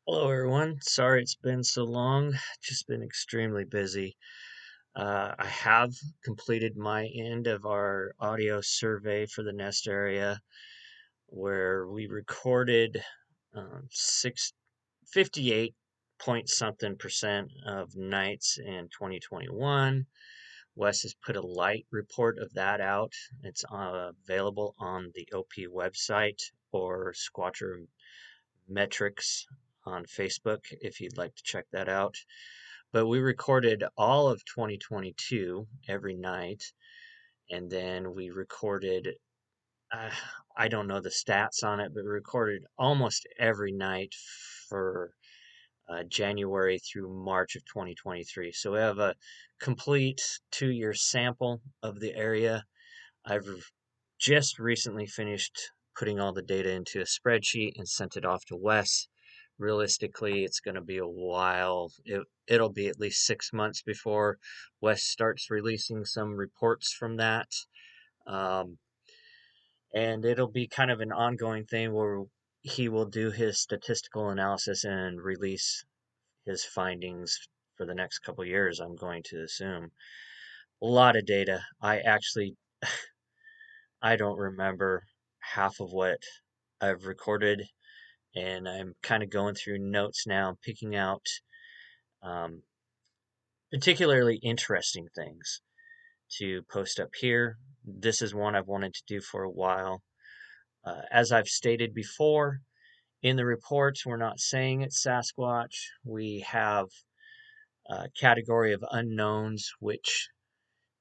Hello, everyone. Sorry it's been so long. Just been extremely busy. I have completed my end of our audio survey for the Nest area, where we recorded 58 point something percent of nights in 2021. Wes has put a light report of that out. It's available on the OP website or Squatcher Metrics on Facebook if you'd like to check that out. But we recorded all of 2022 every night, and then we recorded, uh, I don't know the stats on it, but we recorded almost every night for January through March of 2023. So we have a complete 2 year sample of the area. I've just recently finished putting all the data into a spreadsheet and sent it off to Wes. Realistically, it's going to be a while. It'll be at least 6 months before Wes starts releasing some reports from that. Um, and it'll be kind of an ongoing thing where he will do his statistical analysis and release his findings for the next couple years, I'm going to assume. A lot of data. I don't remember half of what I've recorded, and I'm kind of going through notes now, picking out um, particularly interesting things to post up here. This is one I've wanted to do for a while. As I've stated before, in the reports, we're not saying it's Sasquatch. We have a category of unknowns which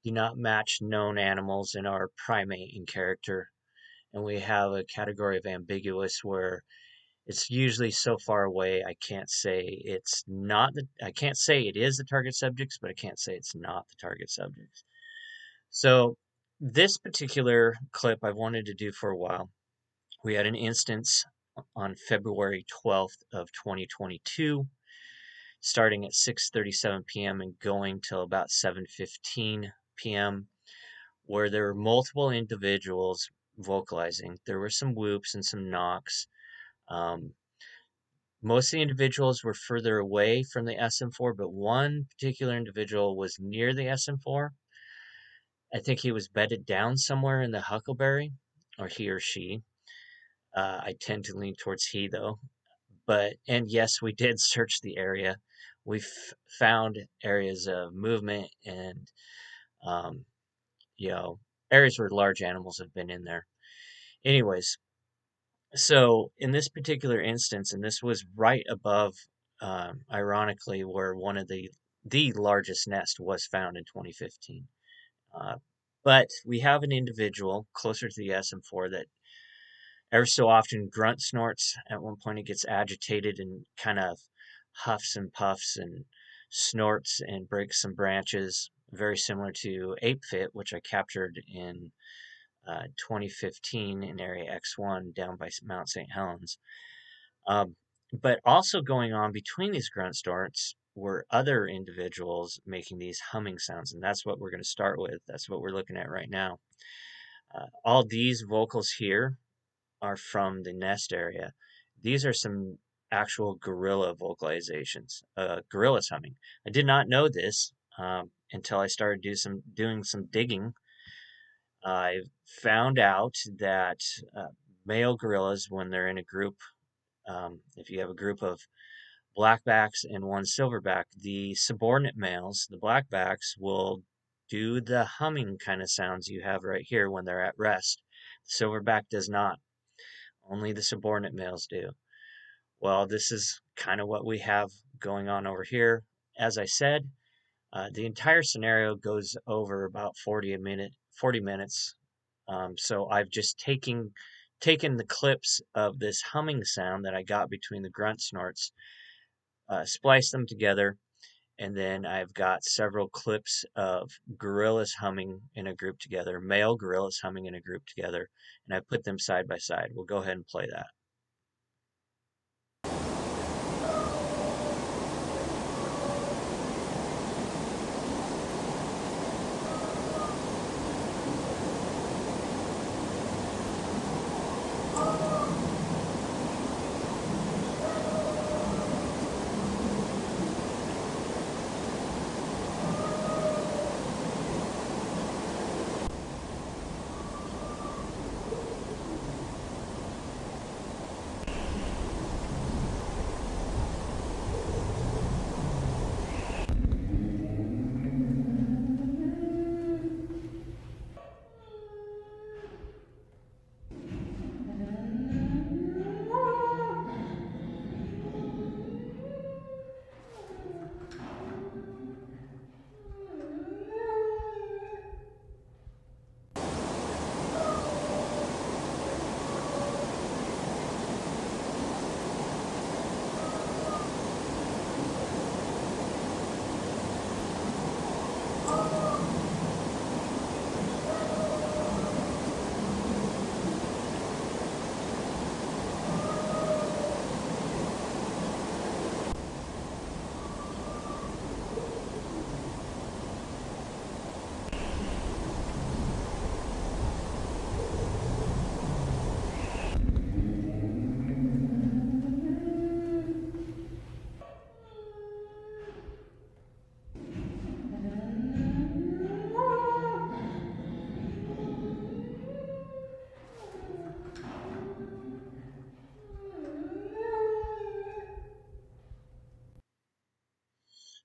do not match known animals in our primate and character. And we have a category of ambiguous where it's usually so far away I can't say it's not I can't say it is the target subjects, but I can't say it's not the target subjects. So this particular clip I've wanted to do for a while. We had an instance on February 12th of 2022, starting at 6:37 p.m. and going till about 7:15 p.m., where there were multiple individuals vocalizing. There were some whoops and some knocks. Most of the individuals were further away from the SM4, but one particular individual was near the SM4. I think he was bedded down somewhere in the huckleberry, or he or she. I tend to lean towards he, though. And yes, we did search the area. We found areas of movement and, um, areas where large animals have been in there. Anyways, so in this particular instance, and this was right above, ironically, where one of the largest nest was found in 2015. But we have an individual closer to the SM4 that ever so often grunt snorts. At one point, it gets agitated and kind of huffs and puffs and snorts and breaks some branches, very similar to Ape Fit, which I captured in 2015 in Area X1 down by Mount St. Helens. But also going on between these grunt snorts were other individuals making these humming sounds, and that's what we're going to start with. That's what we're looking at right now. All these vocals here are from the nest area. These are some actual gorilla vocalizations, gorillas humming. I did not know this until I started doing some digging. I found out that male gorillas, when they're in a group, if you have a group of blackbacks and one silverback, the subordinate males, the blackbacks, will do the humming kind of sounds you have right here when they're at rest. The silverback does not. Only the subordinate males do. Well, this is kind of what we have going on over here. As I said, the entire scenario goes over about 40 minutes. So I've just taken the clips of this humming sound that I got between the grunt snorts, spliced them together, and then I've got several clips of gorillas humming in a group together, male gorillas humming in a group together, and I put them side by side. We'll go ahead and play that.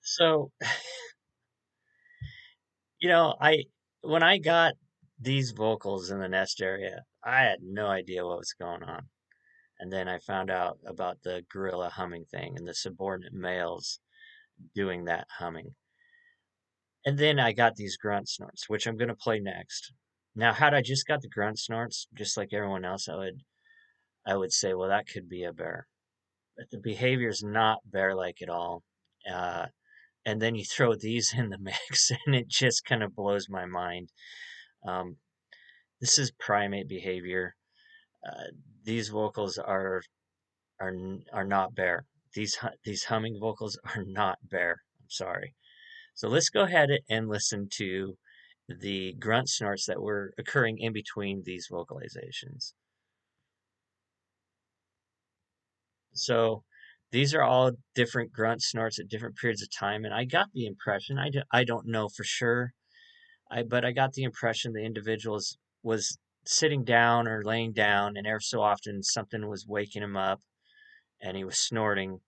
So, you know, I when I got these vocals in the nest area, I had no idea what was going on. And then I found out about the gorilla humming thing and the subordinate males doing that humming. And then I got these grunt snorts, which I'm going to play next. Now, had I just got the grunt snorts, just like everyone else, I would say, well, that could be a bear. But the behavior is not bear-like at all. Uh, and then you throw these in the mix, and it just kind of blows my mind. Um, this is primate behavior. Uh, these vocals are not bear. These humming vocals are not bear. I'm sorry. So let's go ahead and listen to the grunt snorts that were occurring in between these vocalizations. So these are all different grunt snorts at different periods of time, and I got the impression, I don't know for sure, but I got the impression the individual was sitting down or laying down, and every so often something was waking him up, and he was snorting.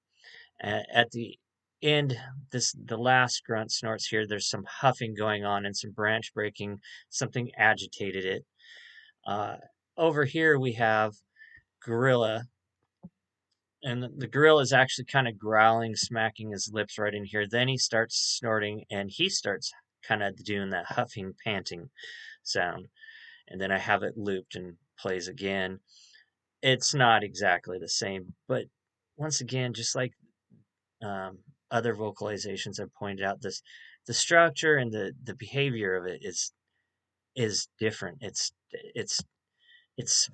At the end, the last grunt snorts here, there's some huffing going on and some branch breaking. Something agitated it. Uh, Over here we have gorilla, and the gorilla is actually kind of growling, smacking his lips right in here. Then he starts snorting, and he starts kind of doing that huffing, panting sound. And then I have it looped and plays again. It's not exactly the same, but once again, just like um, other vocalizations have pointed out, the structure and the behavior of it is different. It's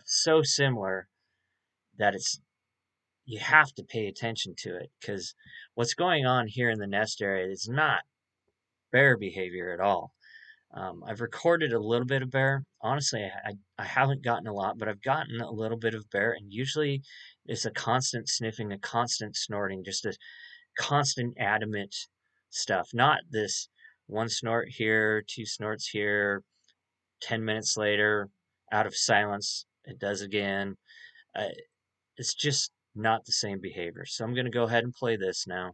so similar that it's you have to pay attention to it, because what's going on here in the nest area is not bear behavior at all. I've recorded a little bit of bear. Honestly, I haven't gotten a lot, but I've gotten a little bit of bear, and usually it's a constant sniffing, a constant snorting, just a constant adamant stuff. Not this one snort here, two snorts here, 10 minutes later, out of silence, it does again. Uh, it's just not the same behavior. So I'm going to go ahead and play this now.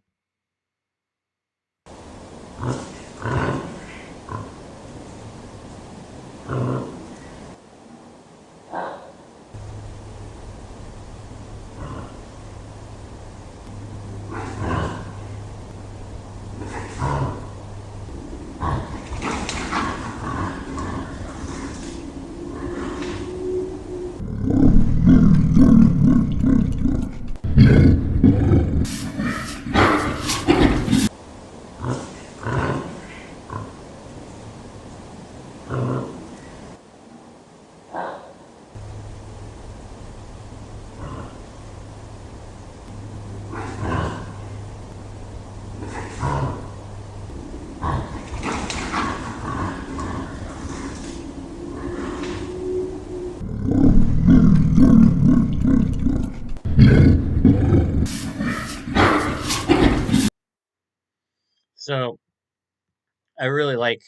So I really like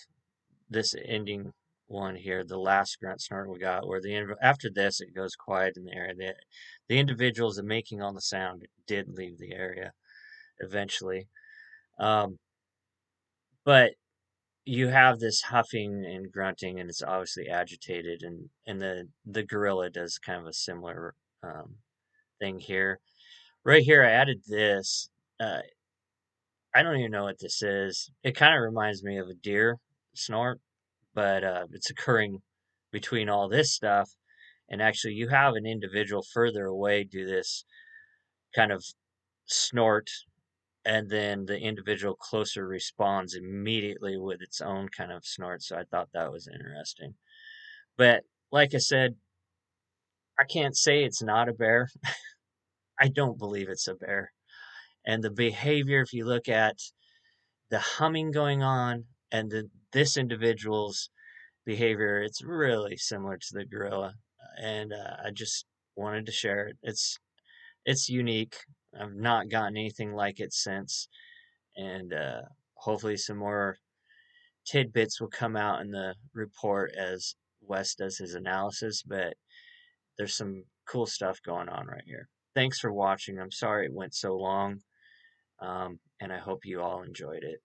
this ending one here, the last grunt snort we got, where after this it goes quiet in the area. The individuals that making all the sound did leave the area eventually, um, but you have this huffing and grunting, and it's obviously agitated, and the gorilla does kind of a similar thing here. Right here, I added this. Uh, I don't even know what this is. It kind of reminds me of a deer snort, but it's occurring between all this stuff. And actually, you have an individual further away do this kind of snort, and then the individual closer responds immediately with its own kind of snort. So I thought that was interesting. But like I said, I can't say it's not a bear. I don't believe it's a bear. And the behavior, if you look at the humming going on and this individual's behavior, it's really similar to the gorilla. And I just wanted to share it. It's unique. I've not gotten anything like it since, and hopefully some more tidbits will come out in the report as Wes does his analysis. But there's some cool stuff going on right here. Thanks for watching. I'm sorry it went so long. And I hope you all enjoyed it.